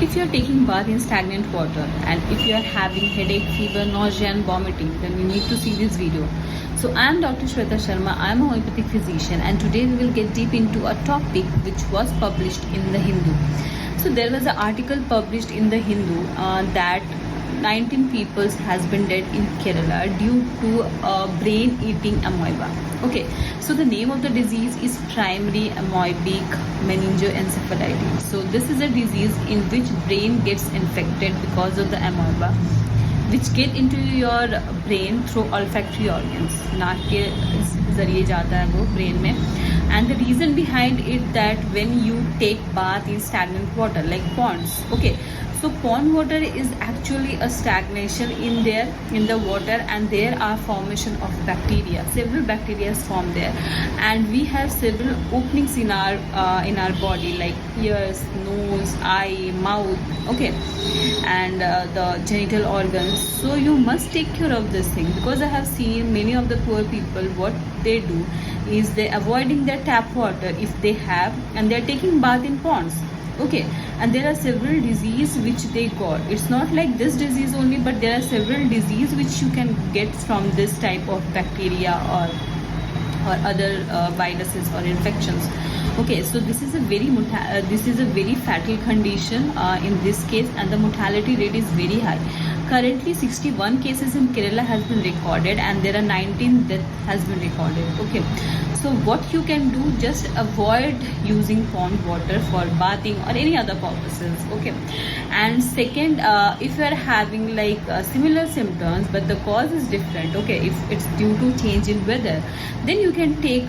If you are taking bath in stagnant water and if you are having headache, fever, nausea and vomiting, then you need to see this video. So I am Dr. Shweta Sharma. I am a homeopathic physician, and today we will get deep into a topic which was published in the Hindu. So there was an article published in the Hindu that 19 people has been dead in Kerala due to a brain eating amoeba. Okay, so the name of the disease is primary amoebic meningoencephalitis. So this is a disease in which brain gets infected because of the amoeba, which get into your brain through olfactory organs. नाक के जरिए जाता है वो brain में. And the reason behind it that when you take bath in stagnant water like ponds, okay, so pond water is actually a stagnation in there in the water, and there are formation of bacteria. Several bacteria form there, and we have several openings in our body like ears, nose, eye, mouth, okay, and the genital organs. So you must take care of this thing, because I have seen many of the poor people, what they do is they avoiding their tap water if they have, and they are taking bath in ponds. Okay, and there are several disease which they got. It's not like this disease only, but there are several disease which you can get from this type of bacteria or other viruses or infections. Okay, so this is a very fatal condition in this case, and the mortality rate is very high. Currently 61 cases in Kerala has been recorded, and there are 19 death has been recorded. Okay, so what you can do, just avoid using pond water for bathing or any other purposes. Okay, and second, if you are having like similar symptoms but the cause is different, okay, if it's due to change in weather, then you can take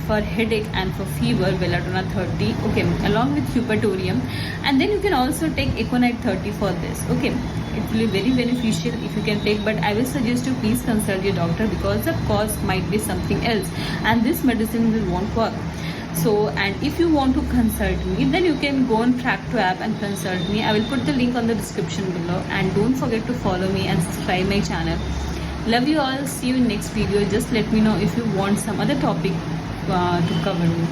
for headache and for fever Belladonna 30, okay, along with Eupatorium, and then you can also take Econite 30 for this. Okay, it will be very beneficial if you can take, but I will suggest you please consult your doctor, because the cause might be something else and this medicine will won't work. So, and if you want to consult me, then you can go on Tracto app and consult me. I will put the link on the description below, and don't forget to follow me and subscribe my channel. Love you all. See you in next video. Just let me know if you want some other topic to cover me.